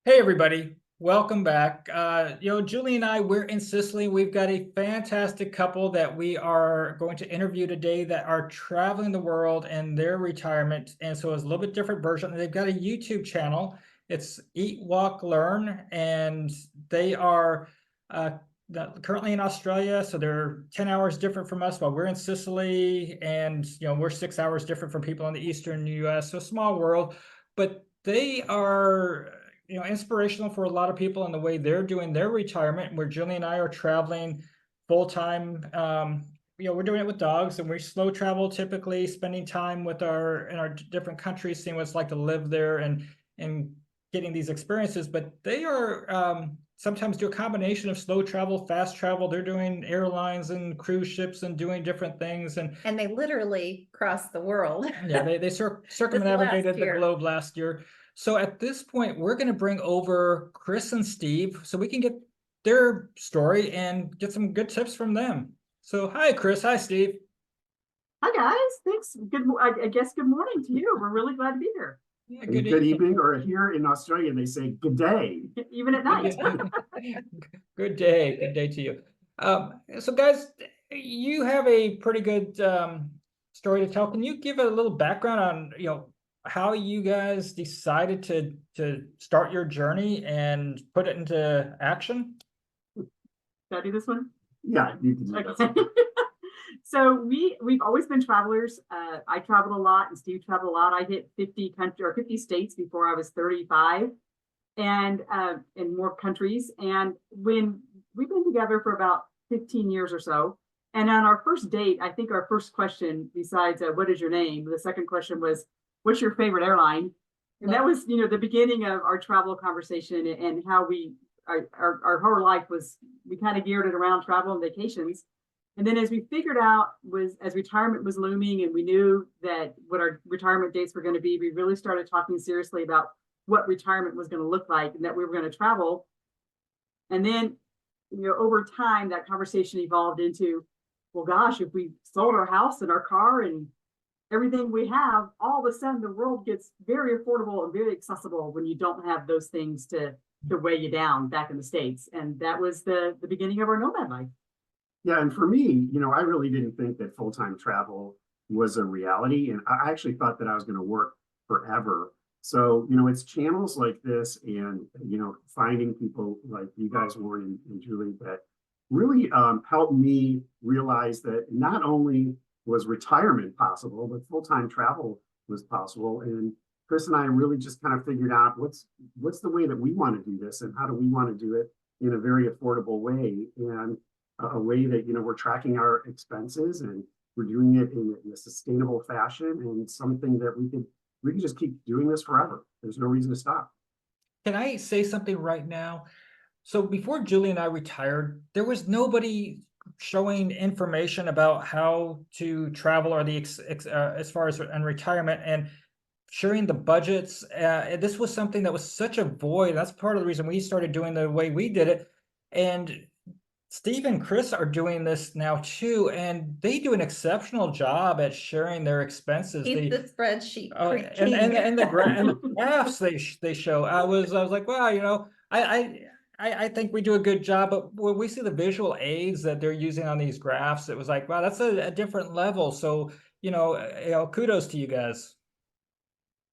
Hey everybody, welcome back. Julie and I, we're in Sicily. We've got a fantastic couple that we are going to interview today that are traveling the world in their retirement. And so it's a little bit different version. They've got a YouTube channel. It's Eat, Walk, Learn, and they are currently in Australia. So they're 10 hours different from us while we're in Sicily. And, we're 6 hours different from people in the Eastern US. So small world, but they are inspirational for a lot of people in the way they're doing their retirement, where Julie and I are traveling full time. We're doing it with dogs, and we slow travel, typically spending time with in our different countries, seeing what it's like to live there and getting these experiences. But they are sometimes do a combination of slow travel, fast travel. They're doing airlines and cruise ships and doing different things. And they literally crossed the world. Yeah, they circumnavigated the globe last year. So at this point, we're going to bring over Chris and Steve so we can get their story and get some good tips from them. So hi, Chris. Hi, Steve. Hi, guys. Thanks. I guess good morning to you. We're really glad to be here. Yeah, good evening, or here in Australia, they say good day. Even at night. Good day. Good day to you. So guys, you have a pretty good story to tell. Can you give a little background on, how you guys decided to start your journey and put it into action? Should I do this one? Yeah, you can do okay. So we've always been travelers. I traveled a lot, and Steve traveled a lot. I hit 50 states before I was 35, and in more countries. And when we've been together for about 15 years or so, and on our first date, I think our first question, besides what is your name, the second question was, what's your favorite airline? And that was, the beginning of our travel conversation, and how our whole life was, we kind of geared it around travel and vacations. And then as we figured out, as retirement was looming and we knew that what our retirement dates were going to be, we really started talking seriously about what retirement was going to look like and that we were going to travel. And then, over time, that conversation evolved into, well, gosh, if we sold our house and our car and everything we have, all of a sudden the world gets very affordable and very accessible when you don't have those things to weigh you down back in the States. And that was the beginning of our nomad life. Yeah, and for me, I really didn't think that full-time travel was a reality, and I actually thought that I was going to work forever. So, it's channels like this and, finding people like you guys, Warren and Julie, that really helped me realize that not only was retirement possible, but full-time travel was possible. And Chris and I really just kind of figured out what's the way that we want to do this, and how do we want to do it in a very affordable way, and a way that, we're tracking our expenses and we're doing it in a sustainable fashion, and something that we can just keep doing this forever. There's no reason to stop. Can I say something right now? So before Julie and I retired, there was nobody showing information about how to travel, or as far as in retirement, and sharing the budgets. This was something that was such a void. That's part of the reason we started doing the way we did it. And Steve and Chris are doing this now too, and they do an exceptional job at sharing their expenses. He's the spreadsheet and the graphs they show. I was like, wow, I think we do a good job, but when we see the visual aids that they're using on these graphs, it was like, wow, that's a different level. So, kudos to you guys.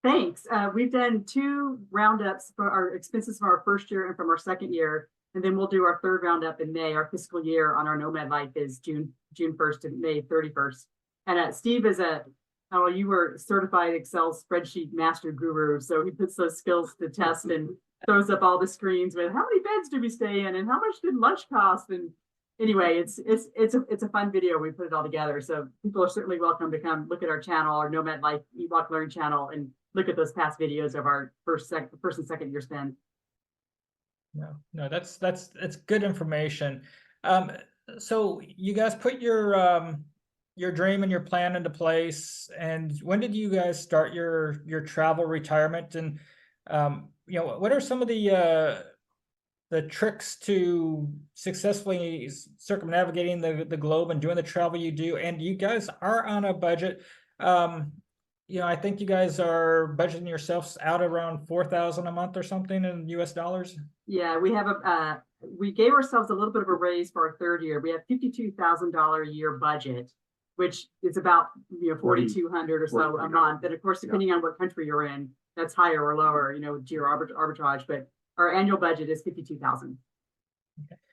Thanks. We've done 2 roundups for our expenses from our first year and from our second year. And then we'll do our 3rd roundup in May. Our fiscal year on our Nomad life is June 1st to May 31st. And Steve is you were certified Excel spreadsheet master guru. So he puts those skills to test and throws up all the screens with how many beds do we stay in and how much did lunch cost. And anyway, it's a fun video. We put it all together. So people are certainly welcome to come look at our channel, our Nomad Life Eat, Walk, Learn channel, and look at those past videos of our first and second year spend. No, that's good information. So you guys put your dream and your plan into place. And when did you guys start your travel retirement? And what are some of the tricks to successfully circumnavigating the globe and doing the travel you do? And you guys are on a budget. I think you guys are budgeting yourselves out around 4,000 a month or something in US dollars. Yeah, we have we gave ourselves a little bit of a raise for our third year. We have $52,000 a year budget, which is about 4,200 or so a month. And of course, depending on what country you're in, that's higher or lower, to your arbitrage. But our annual budget is 52,000.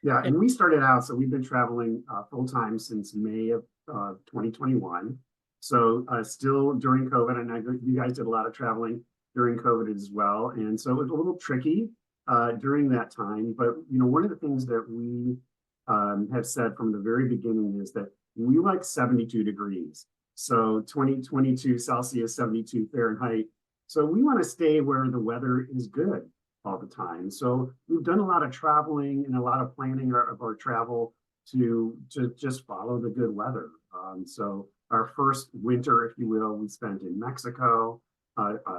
Yeah, and we started out, so we've been traveling full time since May of 2021. So still during COVID, and I know you guys did a lot of traveling during COVID as well. And so it was a little tricky during that time. But, one of the things that we have said from the very beginning is that we like 72 degrees. So 22 Celsius, 72 Fahrenheit. So we want to stay where the weather is good all the time. So we've done a lot of traveling and a lot of planning of our travel to just follow the good weather. So our first winter, if you will, we spent in Mexico.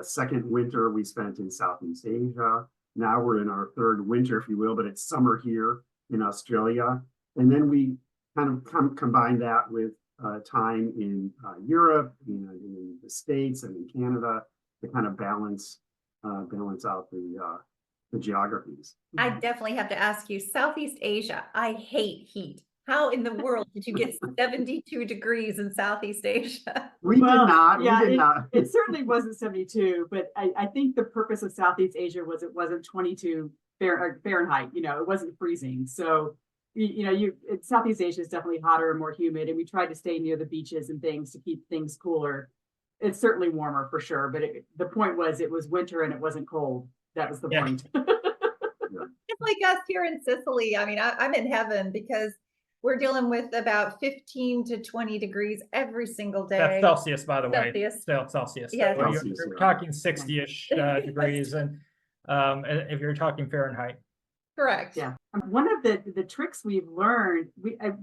Second winter, we spent in Southeast Asia. Now we're in our third winter, if you will, but it's summer here in Australia. And then we kind of combine that with time in Europe, in the States and in Canada to kind of balance out the geographies. I definitely have to ask you, Southeast Asia, I hate heat. How in the world did you get 72 degrees in Southeast Asia? We did not. It certainly wasn't 72, but I think the purpose of Southeast Asia was it wasn't 22 Fahrenheit, it wasn't freezing. So, Southeast Asia is definitely hotter and more humid, and we tried to stay near the beaches and things to keep things cooler. It's certainly warmer for sure, but the point was it was winter and it wasn't cold. That was the point. It's like us here in Sicily. I mean, I'm in heaven because we're dealing with about 15 to 20 degrees every single day. That's Celsius, by the way. Celsius. Celsius. Yeah. So you're talking 60-ish degrees, and if you're talking Fahrenheit. Correct. Yeah. One of the tricks we've learned,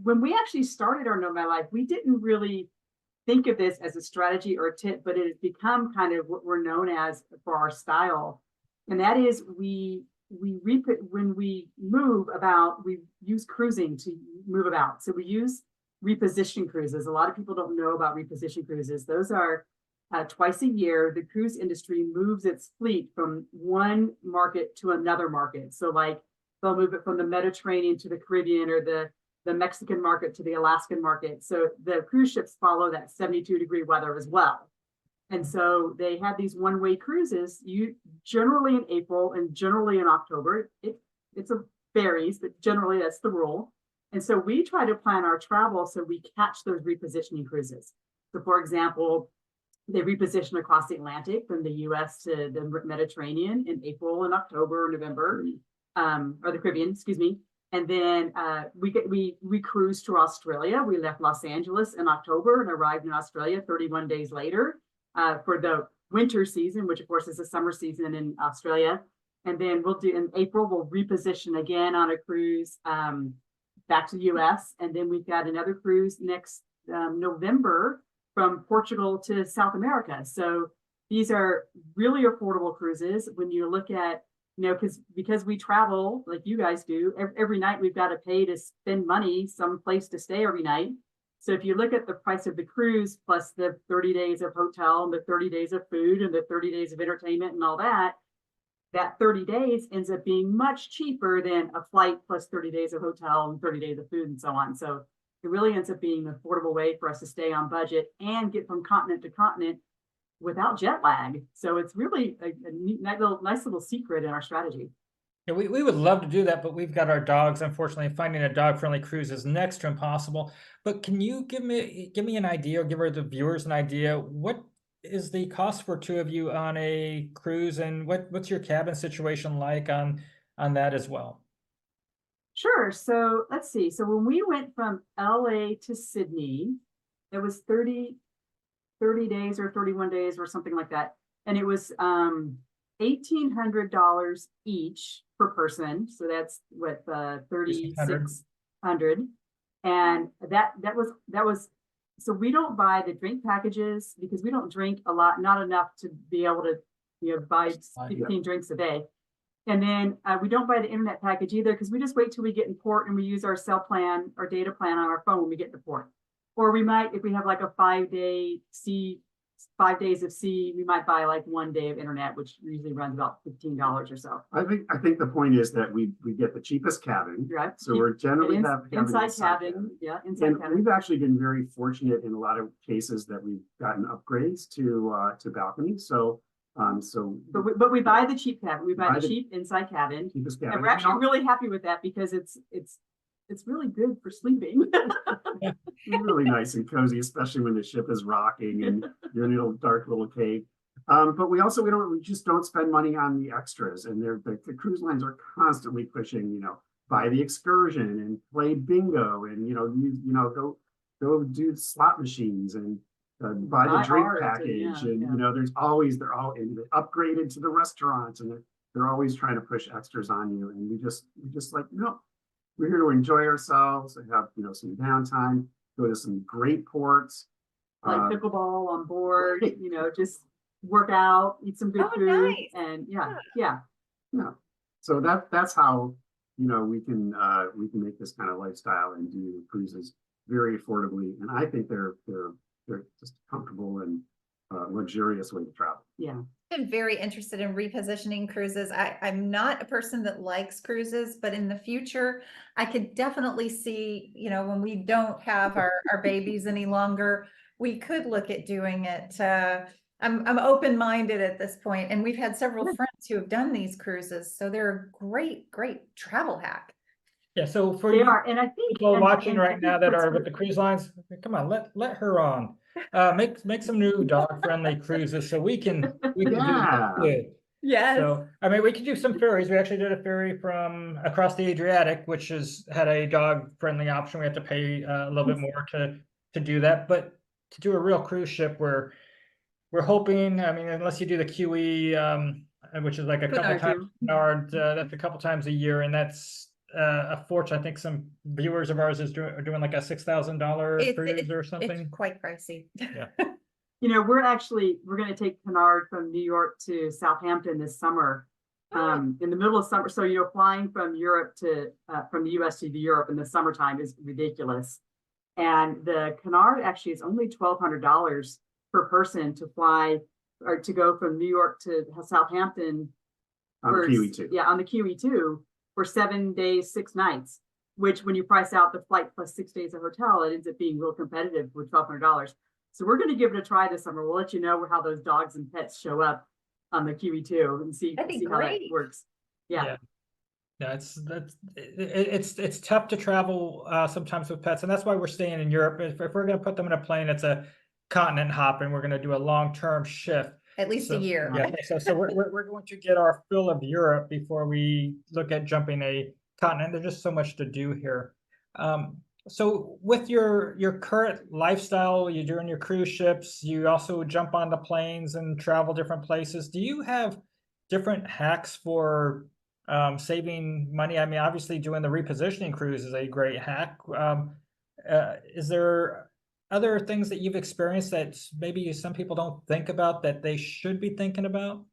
when we actually started our Nomad life, we didn't really think of this as a strategy or a tip, but it has become kind of what we're known as for our style. And that is when we move about, we use cruising to move about. So we use reposition cruises. A lot of people don't know about reposition cruises. Those are twice a year, the cruise industry moves its fleet from one market to another market. So like they'll move it from the Mediterranean to the Caribbean, or the Mexican market to the Alaskan market. So the cruise ships follow that 72-degree weather as well. And so they have these one-way cruises, generally in April and generally in October. It's a varies, but generally that's the rule. And so we try to plan our travel so we catch those repositioning cruises. So for example, they reposition across the Atlantic from the US to the Mediterranean in April and October or November, or the Caribbean, excuse me. And then we cruised to Australia. We left Los Angeles in October and arrived in Australia 31 days later. For the winter season, which of course is the summer season in Australia. And then in April, we'll reposition again on a cruise back to the US. And then we've got another cruise next November from Portugal to South America. So these are really affordable cruises. When you look at, because we travel like you guys do, every night we've got to pay to spend money someplace to stay every night. So if you look at the price of the cruise plus the 30 days of hotel and the 30 days of food and the 30 days of entertainment and all that 30 days ends up being much cheaper than a flight plus 30 days of hotel and 30 days of food and so on. So it really ends up being an affordable way for us to stay on budget and get from continent to continent without jet lag. So it's really a nice little secret in our strategy. Yeah, we would love to do that, but we've got our dogs. Unfortunately, finding a dog-friendly cruise is next to impossible. But can you give me an idea, or give the viewers an idea, what is the cost for two of you on a cruise, and what's your cabin situation like on that as well? Sure. So let's see. So when we went from LA to Sydney, it was 30 days or 31 days or something like that. And it was $1,800 each per person. So that's what, 3,600. And that was, so we don't buy the drink packages because we don't drink a lot, not enough to be able to, buy 15 drinks a day. And then we don't buy the internet package either, because we just wait till we get in port and we use our cell plan or data plan on our phone when we get to port. Or we might, if we have like a 5-day sea 5 days of sea, we might buy like 1 day of internet, which usually runs about $15 or so. I think the point is that we get the cheapest cabin. Right. So we're generally having inside cabin. Yeah, inside And cabin. we've actually been very fortunate in a lot of cases that we've gotten upgrades to balconies. So But we buy the cheap cabin. We buy the cheap inside cabin. cheapest cabin. And we're actually really happy with that because it's really good for sleeping. It's really nice and cozy, especially when the ship is rocking and you're in a little dark little cave. But we just don't spend money on the extras, and the cruise lines are constantly pushing, buy the excursion and play bingo, and go do slot machines and buy the drink package, they're upgraded to the restaurants, and they're always trying to push extras on you, and we just like, no, we're here to enjoy ourselves and have some downtime, go to some great ports, like pickleball on board, just work out, eat some good food, nice. and yeah. So that's how we can make this kind of lifestyle and do cruises very affordably, and I think they're just comfortable and luxurious way to travel. Yeah. I've been very interested in repositioning cruises. I'm not a person that likes cruises, but in the future, I could definitely see, when we don't have our babies any longer, we could look at doing it. I'm open-minded at this point, and we've had several friends who have done these cruises, so they're a great travel hack. Yeah, so for They you are, and I think people watching and right now that are with the cruise lines, come on, let her on. Make some new dog-friendly cruises so we can do good. Yes. So I mean, we could do some ferries. We actually did a ferry from across the Adriatic, which had a dog-friendly option. We had to pay a little bit more to do that, but to do a real cruise ship, we're hoping. I mean, unless you do the QE, which is like a couple times that's a couple times a year, and that's a fortune. I think some viewers of ours are doing like a $6,000 cruise or something. It's quite pricey. Yeah. We're going to take Canard from New York to Southampton this summer, in the middle of summer. So, flying from Europe from the US to Europe in the summertime is ridiculous. And the Canard actually is only $1,200 per person to fly or to go from New York to Southampton. On the QE2. Yeah, on the QE2 for 7 days, 6 nights, which when you price out the flight plus 6 days of hotel, it ends up being real competitive with $1,200. So we're going to give it a try this summer. We'll let you know how those dogs and pets show up on the QE2 and see how that works. Yeah. Yeah, it's tough to travel sometimes with pets, and that's why we're staying in Europe. If we're going to put them in a plane, it's a continent hop, and we're going to do a long-term shift. At least a year. Yeah, so we're going to get our fill of Europe before we look at jumping a continent. There's just so much to do here. So with your current lifestyle, you're doing your cruise ships, you also jump on the planes and travel different places. Do you have different hacks for saving money? I mean, obviously doing the repositioning cruise is a great hack. Is there other things that you've experienced that maybe some people don't think about that they should be thinking about?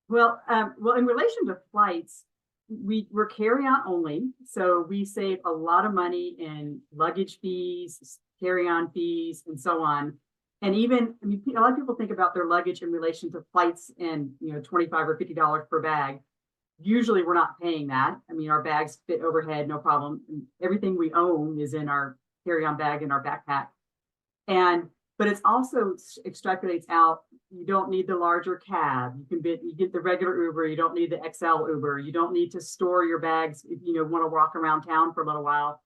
Well, in relation to flights, we're carry-on only, so we save a lot of money in luggage fees, carry-on fees, and so on. And even, a lot of people think about their luggage in relation to flights and $25 or $50 per bag. Usually, we're not paying that. I mean, our bags fit overhead, no problem. Everything we own is in our carry-on bag in our backpack. But it's also extrapolates out. You don't need the larger cab. You get the regular Uber. You don't need the XL Uber. You don't need to store your bags if you want to walk around town for a little while.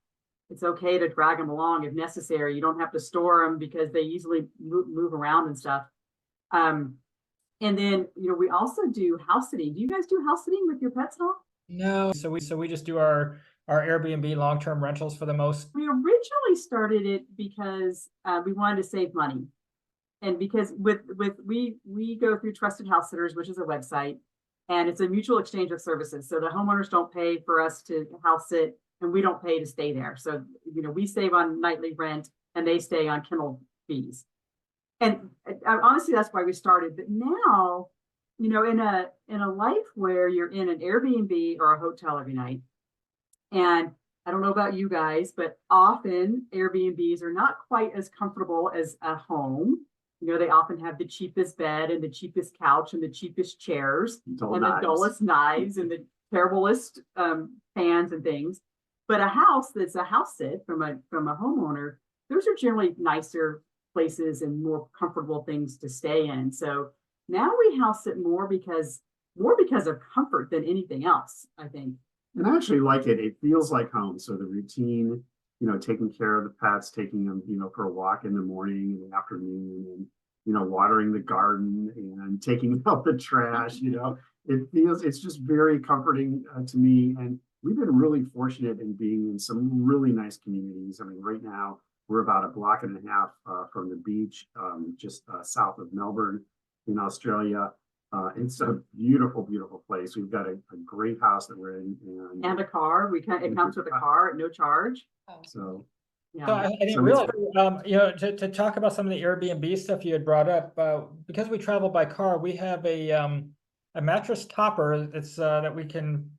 It's okay to drag them along if necessary. You don't have to store them because they easily move around and stuff. And then we also do house sitting. Do you guys do house sitting with your pets at all? No. So we just do our Airbnb long-term rentals for the most. We originally started it because we wanted to save money, and because we go through Trusted House Sitters, which is a website, and it's a mutual exchange of services. So the homeowners don't pay for us to house sit, and we don't pay to stay there. So we save on nightly rent, and they stay on kennel fees. And honestly, that's why we started. But now, in a life where you're in an Airbnb or a hotel every night. And I don't know about you guys, but often Airbnbs are not quite as comfortable as a home. You know, they often have the cheapest bed and the cheapest couch and the cheapest chairs Dull and the knives. dullest knives and the terriblest fans and things. But a house that's a house sit from a homeowner, those are generally nicer places and more comfortable things to stay in. So now we house sit more because of comfort than anything else, I think. And I actually like it. It feels like home. So the routine, you know, taking care of the pets, taking them, you know, for a walk in the morning and the afternoon, and, you know, watering the garden and taking out the trash, you know, it's just very comforting to me. And we've been really fortunate in being in some really nice communities. I mean, right now we're about a block and a half from the beach, just south of Melbourne in Australia. It's a beautiful, beautiful place. We've got a great house that we're in, And a car, it comes with a car at no charge. So Yeah. So I didn't So realize, you know, to talk about some of the Airbnb stuff you had brought up, because we travel by car, we have a mattress topper that's that we can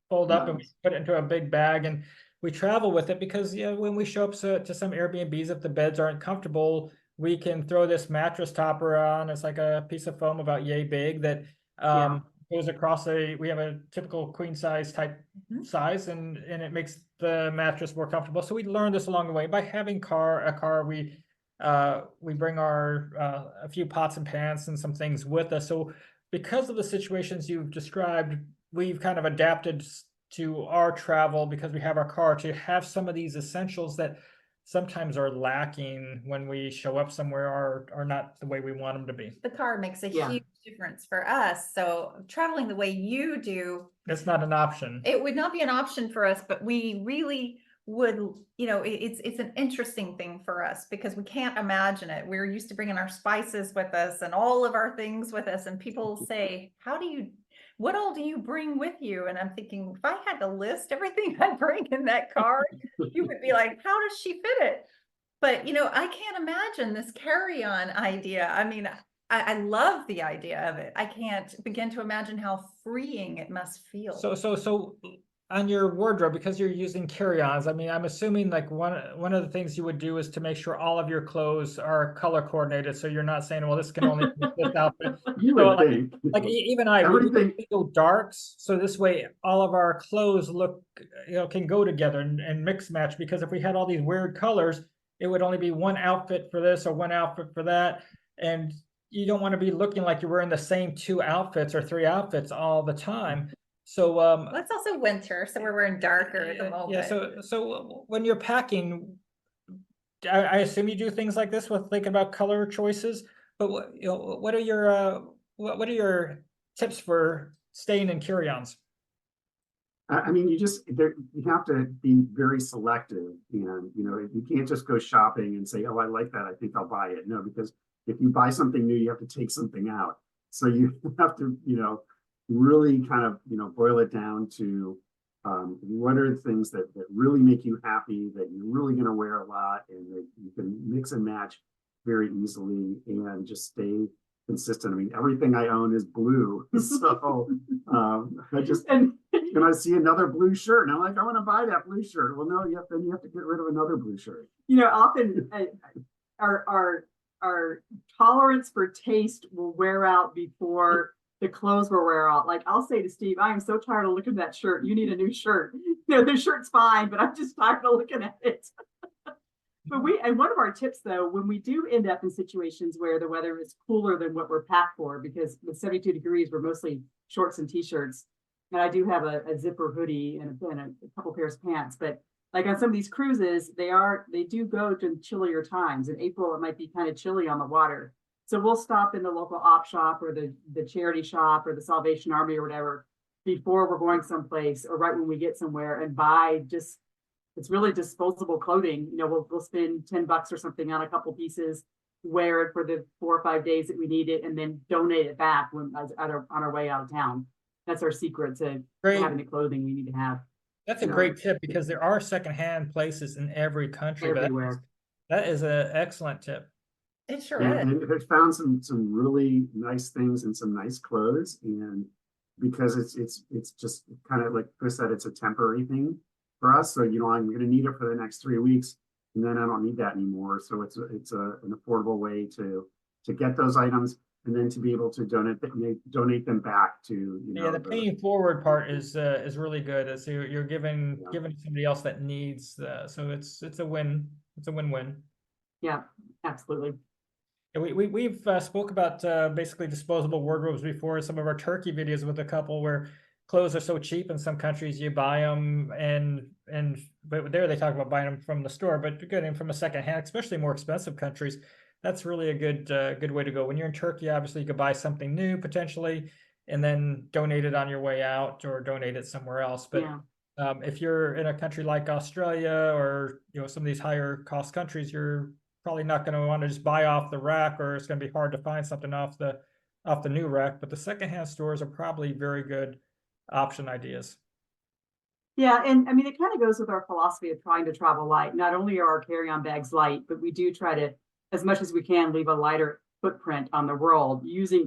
fold up and we Nice. put it into a big bag, and we travel with it because, you know, when we show up to some Airbnbs, if the beds aren't comfortable, we can throw this mattress topper on. It's like a piece of foam about yay big that goes across we have a typical queen size type size, and it makes the mattress more comfortable. So we learned this along the way by having a car. We bring our a few pots and pans and some things with us. So because of the situations you've described, we've kind of adapted to our travel because we have our car to have some of these essentials that sometimes are lacking when we show up somewhere or are not the way we want them to be. The car makes a huge difference for us. So traveling the way you do, it's not an option. It would not be an option for us, but we really would, you know, it's an interesting thing for us because we can't imagine it. We're used to bringing our spices with us and all of our things with us. And people say, what all do you bring with you? And I'm thinking, if I had to list everything I bring in that car, you would be like, how does she fit it? But, you know, I can't imagine this carry-on idea. I mean, I love the idea of it. I can't begin to imagine how freeing it must feel. So on your wardrobe, because you're using carry-ons, I mean, I'm assuming like one of the things you would do is to make sure all of your clothes are color coordinated. So you're not saying, well, this can only fit this outfit. You So would think. like even we go darks, so this way all of our clothes look, you know, can go together and mix match. Because if we had all these weird colors, it would only be one outfit for this or one outfit for that, and you don't want to be looking like you're wearing the same 2 outfits or 3 outfits all the time. So well, it's also winter, so we're wearing darker at the moment. Yeah, so when you're packing, I assume you do things like this with thinking about color choices. But what are your tips for staying in carry-ons? I mean, you have to be very selective, and you know, you can't just go shopping and say, oh, I like that, I think I'll buy it. No, because if you buy something new, you have to take something out. So you have to, you know, really kind of, you know, boil it down to what are the things that really make you happy, that you're really going to wear a lot, and that you can mix and match very easily and just stay consistent. I mean, everything I own is blue. So I just, and I see another blue shirt and I'm like, I want to buy that blue shirt. Well, no, then you have to get rid of another blue shirt. You know, often our tolerance for taste will wear out before the clothes will wear out. Like I'll say to Steve, I am so tired of looking at that shirt. You need a new shirt. You know, the shirt's fine, but I'm just tired of looking at it. But and one of our tips though, when we do end up in situations where the weather is cooler than what we're packed for, because with 72 degrees, we're mostly shorts and t-shirts. And I do have a zipper hoodie and a couple pairs of pants, but like on some of these cruises, they do go to chillier times. In April, it might be kind of chilly on the water. So we'll stop in the local op shop or the charity shop or the Salvation Army or whatever before we're going someplace, or right when we get somewhere, and buy it's really disposable clothing. You know, we'll spend $10 or something on a couple pieces, wear it for the 4 or 5 days that we need it, and then donate it back on our way out of town. That's our secret to having the clothing we need to have. That's a great tip, because there are secondhand places in every country. Everywhere. That is an excellent tip. It sure is. And I found some really nice things and some nice clothes, and because it's just kind of like Chris said, it's a temporary thing for us. So, you know, I'm going to need it for the next 3 weeks, and then I don't need that anymore. So it's an affordable way to to get those items and then to be able to donate them back to, you Yeah, know, the paying forward part is really good. As you're giving somebody else that needs, so it's a win. It's a win-win. Yeah, absolutely. And we've spoke about basically disposable wardrobes before. Some of our turkey videos with a couple where clothes are so cheap in some countries, you buy them but there they talk about buying them from the store, but getting them from a second hand, especially more expensive countries. That's really a good way to go. When you're in Turkey, obviously you could buy something new potentially, and then donate it on your way out or donate it somewhere else. But if you're in a country like Australia or some of these higher cost countries, you're probably not going to want to just buy off the rack, or it's going to be hard to find something off the new rack. But the secondhand stores are probably very good option ideas. Yeah, and I mean, it kind of goes with our philosophy of trying to travel light. Not only are our carry-on bags light, but we do try to, as much as we can, leave a lighter footprint on the world using,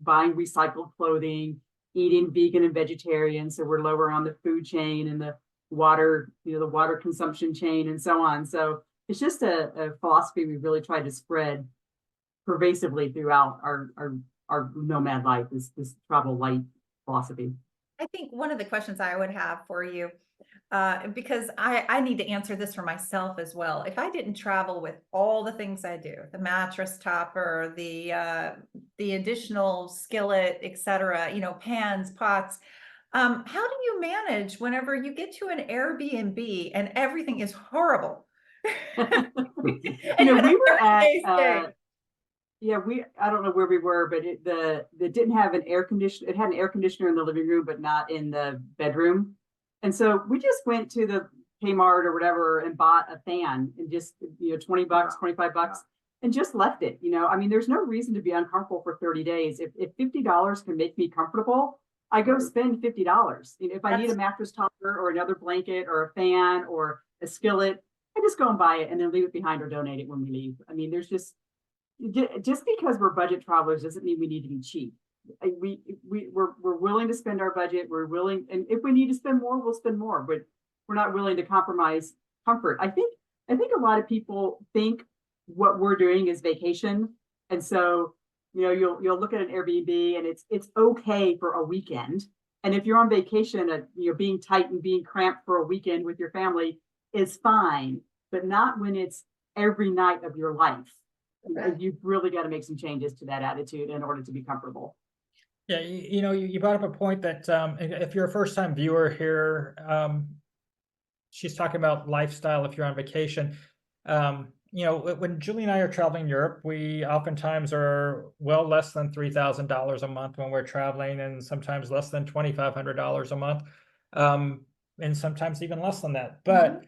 buying recycled clothing, eating vegan and vegetarian. So we're lower on the food chain and the water, the water consumption chain and so on. So it's just a philosophy we really try to spread pervasively throughout our nomad life, this travel light philosophy. I think one of the questions I would have for you, because I need to answer this for myself as well. If I didn't travel with all the things I do, the mattress topper, the additional skillet, etc., pans, pots, how do you manage whenever you get to an Airbnb and everything is horrible? We were at I don't know where we were, but it didn't have an air conditioner. It had an air conditioner in the living room, but not in the bedroom. And so we just went to the Kmart or whatever and bought a fan and just, $20, $25 and just left it. I mean, there's no reason to be uncomfortable for 30 days. If $50 can make me comfortable, I go spend $50. If I need a mattress topper or another blanket or a fan or a skillet, I just go and buy it and then leave it behind or donate it when we leave. I mean, there's just because we're budget travelers doesn't mean we need to be cheap. We're willing to spend our budget. We're willing, and if we need to spend more, we'll spend more. But we're not willing to compromise comfort. I think a lot of people think what we're doing is vacation, and so you'll look at an Airbnb and it's okay for a weekend. And if you're on vacation, being tight and being cramped for a weekend with your family is fine, but not when it's every night of your life. You've really got to make some changes to that attitude in order to be comfortable. Yeah, you brought up a point that if you're a first-time viewer here, she's talking about lifestyle if you're on vacation. When Julie and I are traveling Europe, we oftentimes are well less than $3,000 a month when we're traveling, and sometimes less than $2,500 a month, and sometimes even less than that. But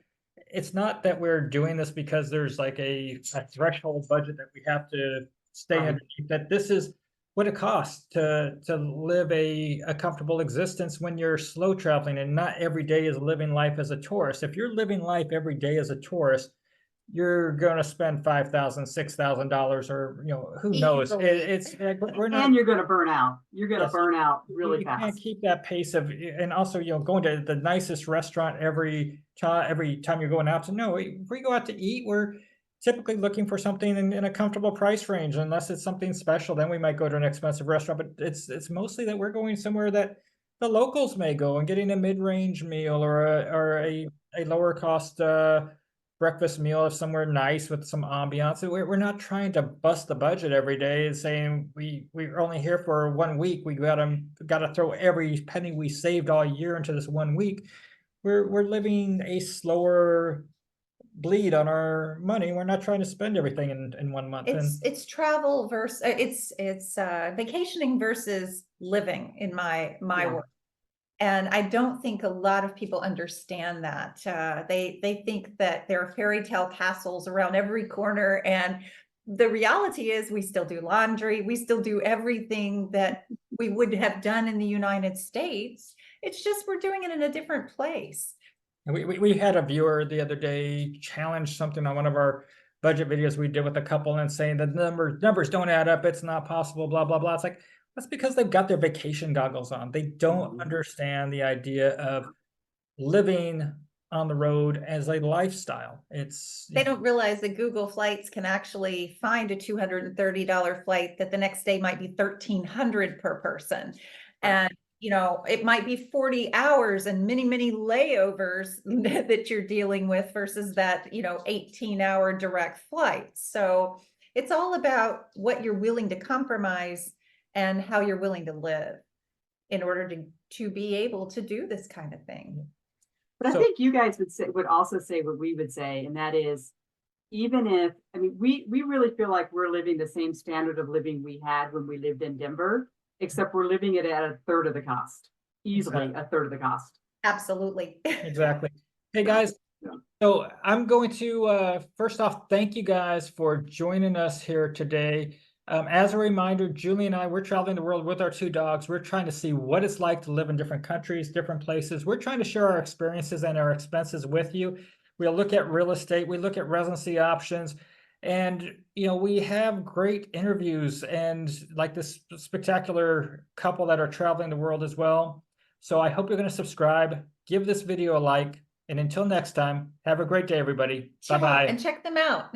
it's not that we're doing this because there's like a threshold budget that we have to stay underneath. That this is what it costs to live a comfortable existence when you're slow traveling, and not every day is living life as a tourist. If you're living life every day as a tourist, you're going to spend $5,000, $6,000, or who knows. It's we're not, and you're going to burn out. You're going to burn out really fast. You can't keep that pace of, and also going to the nicest restaurant every time you're going out. No, if we go out to eat, we're typically looking for something in a comfortable price range. Unless it's something special, then we might go to an expensive restaurant. But it's mostly that we're going somewhere that the locals may go and getting a mid-range meal or a lower cost breakfast meal of somewhere nice with some ambiance. We're not trying to bust the budget every day and saying we're only here for 1 week. We got to throw every penny we saved all year into this 1 week. We're living a slower bleed on our money. We're not trying to spend everything in 1 month. It's travel versus it's vacationing versus living in my world. And I don't think a lot of people understand that. They think that there are fairy tale castles around every corner. And the reality is we still do laundry. We still do everything that we would have done in the United States. It's just we're doing it in a different place. We had a viewer the other day challenge something on one of our budget videos we did with a couple and saying the numbers don't add up. It's not possible, blah, blah, blah. It's like, that's because they've got their vacation goggles on. They don't understand the idea of living on the road as a lifestyle. It's They don't realize that Google Flights can actually find a $230 flight that the next day might be $1,300 per person. And, you know, it might be 40 hours and many, many layovers that you're dealing with versus that, you know, 18-hour direct flight. So it's all about what you're willing to compromise and how you're willing to live in order to be able to do this kind of thing. But I So- think you guys would also say what we would say, and that is, even if, I mean, we really feel like we're living the same standard of living we had when we lived in Denver, except we're living it at a third of the cost, easily Exactly. a third of the cost. Absolutely. Exactly. Hey guys, Yeah. so I'm going to first off thank you guys for joining us here today. As a reminder, Julie and I, we're traveling the world with our 2 dogs. We're trying to see what it's like to live in different countries, different places. We're trying to share our experiences and our expenses with you. We'll look at real estate, we look at residency options, and you know, we have great interviews and like this spectacular couple that are traveling the world as well. So I hope you're going to subscribe, give this video a like, and until next time, have a great day, everybody. Bye-bye. And check them out.